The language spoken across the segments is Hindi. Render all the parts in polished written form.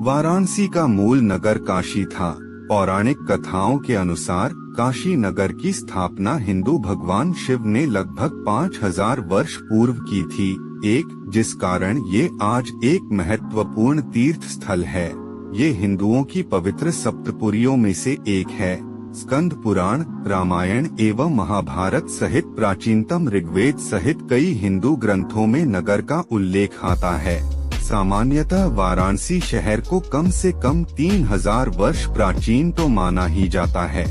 वाराणसी का मूल नगर काशी था। पौराणिक कथाओं के अनुसार काशी नगर की स्थापना हिंदू भगवान शिव ने लगभग 5000 वर्ष पूर्व की थी, जिस कारण ये आज एक महत्वपूर्ण तीर्थ स्थल है। ये हिंदुओं की पवित्र सप्तपुरियों में से एक है। स्कंद पुराण, रामायण एवं महाभारत सहित प्राचीनतम ऋग्वेद सहित कई हिंदू ग्रंथों में नगर का उल्लेख आता है। सामान्यतः वाराणसी शहर को कम से कम 3000 वर्ष प्राचीन तो माना ही जाता है।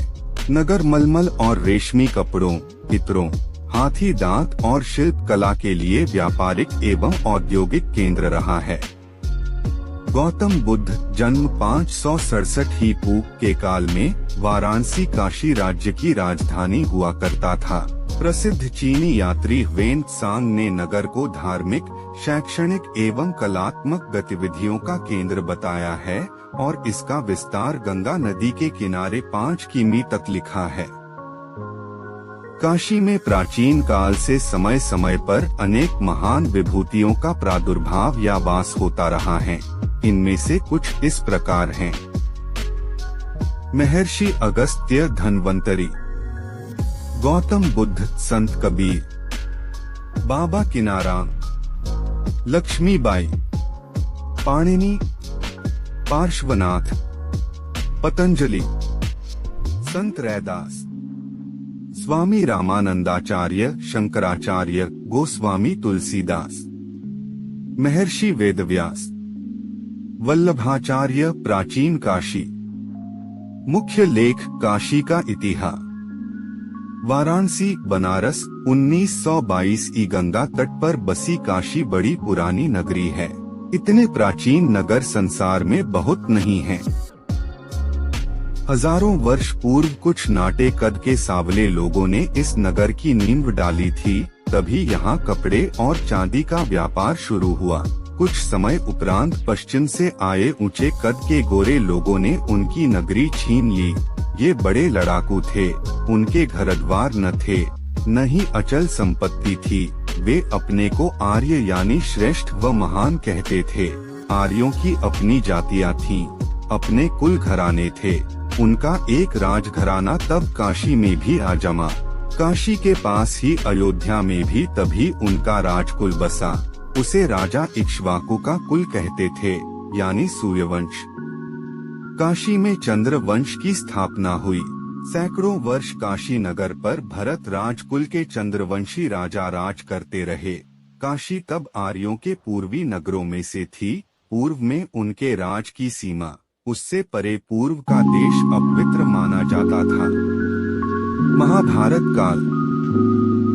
नगर मलमल और रेशमी कपड़ों, इत्रों, हाथी दांत और शिल्प कला के लिए व्यापारिक एवं औद्योगिक केंद्र रहा है। गौतम बुद्ध जन्म 567 ईपू के काल में वाराणसी काशी राज्य की राजधानी हुआ करता था। प्रसिद्ध चीनी यात्री ह्वेन त्सांग ने नगर को धार्मिक, शैक्षणिक एवं कलात्मक गतिविधियों का केंद्र बताया है और इसका विस्तार गंगा नदी के किनारे 5 किमी तक लिखा है। काशी में प्राचीन काल से समय समय पर अनेक महान विभूतियों का प्रादुर्भाव या वास होता रहा है। इनमें से कुछ इस प्रकार हैं। महर्षि अगस्त्य धन्वंतरी, गौतम बुद्ध संत कबीर, बाबा किनाराम, लक्ष्मीबाई, पाणिनि, पार्श्वनाथ, पतंजलि, संत रैदास, स्वामी रामानंदाचार्य, शंकराचार्य, गोस्वामी तुलसीदास, महर्षि वेदव्यास, वल्लभाचार्य। प्राचीन काशी। मुख्य लेख काशी का इतिहास। वाराणसी बनारस 1922 ई गंगा तट पर बसी काशी बड़ी पुरानी नगरी है। इतने प्राचीन नगर संसार में बहुत नहीं हैं। हजारों वर्ष पूर्व कुछ नाटे कद के सावले लोगों ने इस नगर की नींव डाली थी। तभी यहाँ कपड़े और चांदी का व्यापार शुरू हुआ। कुछ समय उपरांत पश्चिम से आए ऊंचे कद के गोरे लोगों ने उनकी नगरी छीन ली। ये बड़े लड़ाकू थे। उनके घरद्वार न थे, न ही अचल संपत्ति थी। वे अपने को आर्य यानी श्रेष्ठ व महान कहते थे। आर्यों की अपनी जातियां थीं, अपने कुल घराने थे। उनका एक राजघराना तब काशी में भी आ जमा। काशी के पास ही अयोध्या में भी तभी उनका राजकुल बसा। उसे राजा इक्ष्वाकु का कुल कहते थे, यानी सूर्यवंश। काशी में चंद्र वंश की स्थापना हुई। सैकड़ों वर्ष काशी नगर पर भरत राजकुल के चंद्रवंशी राजा राज करते रहे। काशी तब आर्यों के पूर्वी नगरों में से थी। पूर्व में उनके राज की सीमा, उससे परे पूर्व का देश अपवित्र माना जाता था। महाभारत काल।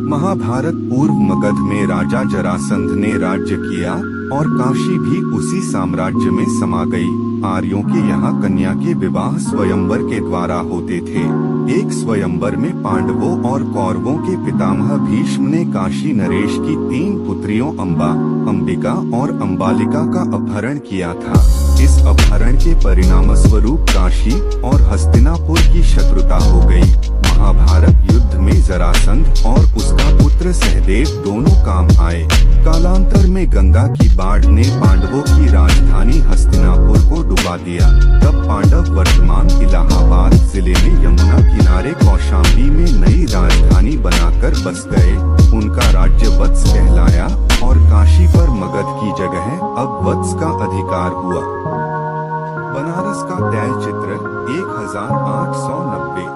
महाभारत पूर्व मगध में राजा जरासंध ने राज्य किया और काशी भी उसी साम्राज्य में समा गई। आर्यों के यहाँ कन्या के विवाह स्वयंवर के द्वारा होते थे। एक स्वयंवर में पांडवों और कौरवों के पितामह भीष्म ने काशी नरेश की 3 पुत्रियों अंबा, अंबिका और अंबालिका का अपहरण किया था। इस अपहरण के परिणाम स्वरूप काशी और हस्तिनापुर की शत्रुता हो गई। महाभारत युद्ध में जरासंध और उसका पुत्र सहदेव दोनों काम आए। कालांतर में गंगा की बाढ़ ने पांडवों की राजधानी हस्तिनापुर को डुबा दिया। तब पांडव वर्तमान इलाहाबाद जिले में यमुना किनारे कौशाम्बी में नई राजधानी बनाकर बस गए। उनका राज्य वत्स कहलाया और काशी पर मगध की जगह अब वत्स का अधिकार हुआ। बनारस का तैलचित्र 1890।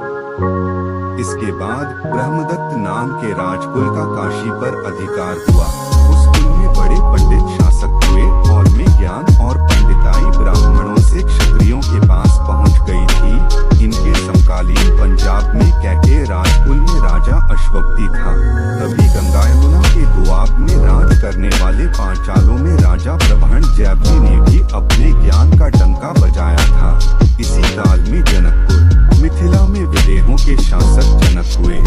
इसके बाद ब्रह्मदत्त नाम के राजकुल का काशी पर अधिकार हुआ। उस कुल में बड़े पंडित शासक हुए और में ज्ञान और पंडिताई ब्राह्मणों से क्षत्रियों के पास पहुंच गई थी। इनके समकालीन पंजाब में कैकेय राजकुल में राजा अश्वपति था। तभी गंगा यमुना के दोआब में राज करने वाले पांचालों में राजा प्रभण जैवली ने भी अपने ज्ञान का डंका बजाया था। इसी काल में जनकपुर, मिथिला में विदेहों के शासक जनक हुए,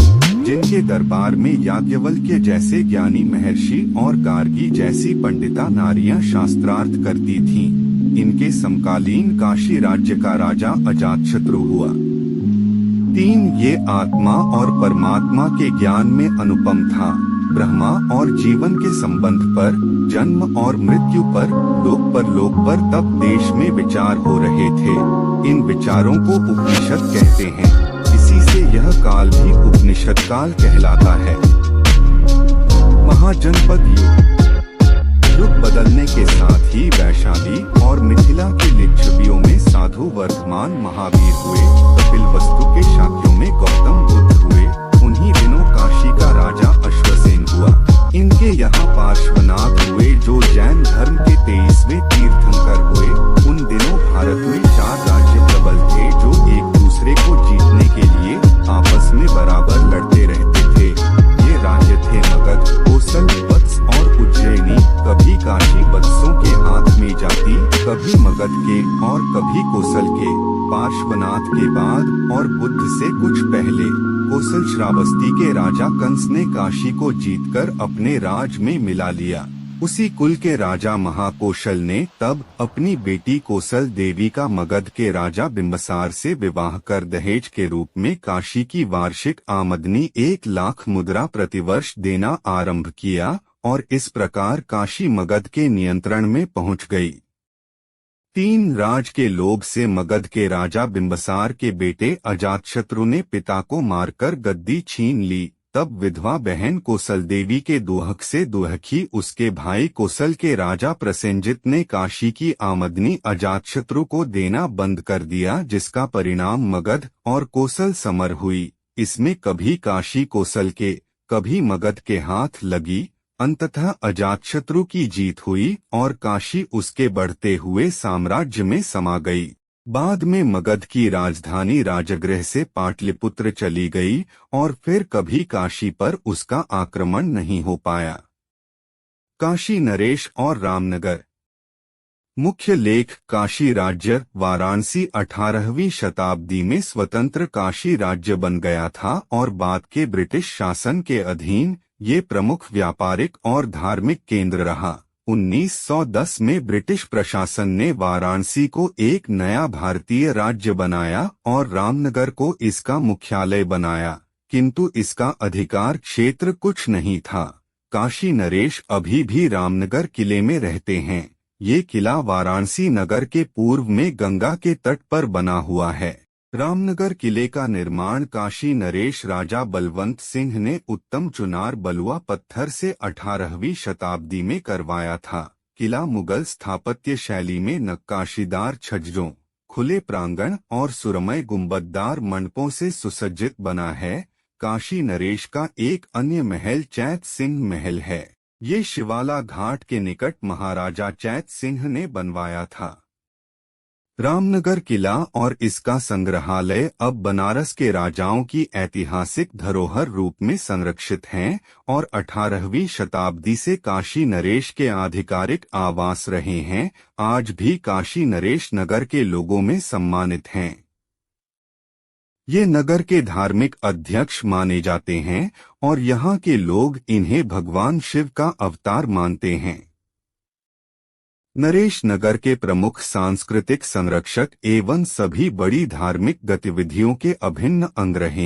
जिनके दरबार में याज्ञवल्क्य जैसे ज्ञानी महर्षि और गार्गी जैसी पंडिता नारियां शास्त्रार्थ करती थीं। इनके समकालीन काशी राज्य का राजा अजातशत्रु हुआ। 3 ये आत्मा और परमात्मा के ज्ञान में अनुपम था। ब्रह्मा और जीवन के संबंध पर, जन्म और मृत्यु पर, लोक पर तब देश में विचार हो रहे थे। इन विचारों को उपनिषद कहते हैं। इसी से यह काल भी उपनिषद काल कहलाता है। महाजनपद युग बदलने के साथ ही वैशाली और मिथिला के लिच्छवियों में साधु वर्धमान महावीर हुए। कपिलवस्तु के शाक्यों में गौतम बुद्ध हुए। उन्हीं दिनों काशी का राजा अश्वसेन हुआ। इनके यहाँ पार्श्वनाथ हुए जो जैन धर्म के 23वें तीर्थंकर हुए। उन दिनों भारत में 4 राज्य प्रबल थे जो एक दूसरे को जीतने के लिए आपस में बराबर लड़ते रहते थे। ये राज्य थे मगध, कोसल, वत्स और उज्जैनी। कभी काशी वत्सों के हाथ में जाती, कभी मगध के और कभी कोसल के। पार्श्वनाथ के बाद और बुद्ध से कुछ पहले कोसल श्रावस्ती के राजा कंस ने काशी को जीतकर अपने राज में मिला लिया। उसी कुल के राजा महाकोशल ने तब अपनी बेटी कोसल देवी का मगध के राजा बिंबसार से विवाह कर दहेज के रूप में काशी की वार्षिक आमदनी 1 लाख मुद्रा प्रतिवर्ष देना आरंभ किया और इस प्रकार काशी मगध के नियंत्रण में पहुंच गई। 3 राज के लोभ से मगध के राजा बिंबसार के बेटे अजातशत्रु ने पिता को मारकर गद्दी छीन ली। तब विधवा बहन कोसल देवी के दुहक से दुहखी उसके भाई कोसल के राजा प्रसेनजित ने काशी की आमदनी अजातशत्रु को देना बंद कर दिया, जिसका परिणाम मगध और कोसल समर हुई। इसमें कभी काशी कोसल के, कभी मगध के हाथ लगी। अंततः अजातशत्रु की जीत हुई और काशी उसके बढ़ते हुए साम्राज्य में समा गई। बाद में मगध की राजधानी राजगृह से पाटलिपुत्र चली गई और फिर कभी काशी पर उसका आक्रमण नहीं हो पाया। काशी नरेश और रामनगर। मुख्य लेख काशी राज्य वाराणसी 18वीं शताब्दी में स्वतंत्र काशी राज्य बन गया था और बाद के ब्रिटिश शासन के अधीन ये प्रमुख व्यापारिक और धार्मिक केंद्र रहा। 1910 में ब्रिटिश प्रशासन ने वाराणसी को एक नया भारतीय राज्य बनाया और रामनगर को इसका मुख्यालय बनाया, किंतु इसका अधिकार क्षेत्र कुछ नहीं था। काशी नरेश अभी भी रामनगर किले में रहते हैं। ये किला वाराणसी नगर के पूर्व में गंगा के तट पर बना हुआ है। रामनगर किले का निर्माण काशी नरेश राजा बलवंत सिंह ने उत्तम चुनार बलुआ पत्थर से 18वीं शताब्दी में करवाया था। किला मुगल स्थापत्य शैली में नक्काशीदार छज्जों, खुले प्रांगण और सुरमय गुंबददार मंडपों से सुसज्जित बना है। काशी नरेश का एक अन्य महल चैत सिंह महल है। ये शिवाला घाट के निकट महाराजा चैत सिंह ने बनवाया था। रामनगर किला और इसका संग्रहालय अब बनारस के राजाओं की ऐतिहासिक धरोहर रूप में संरक्षित हैं और 18वीं शताब्दी से काशी नरेश के आधिकारिक आवास रहे हैं। आज भी काशी नरेश नगर के लोगों में सम्मानित हैं। ये नगर के धार्मिक अध्यक्ष माने जाते हैं और यहाँ के लोग इन्हें भगवान शिव का अवतार मानते हैं। नरेश नगर के प्रमुख सांस्कृतिक संरक्षक एवं सभी बड़ी धार्मिक गतिविधियों के अभिन्न अंग रहे।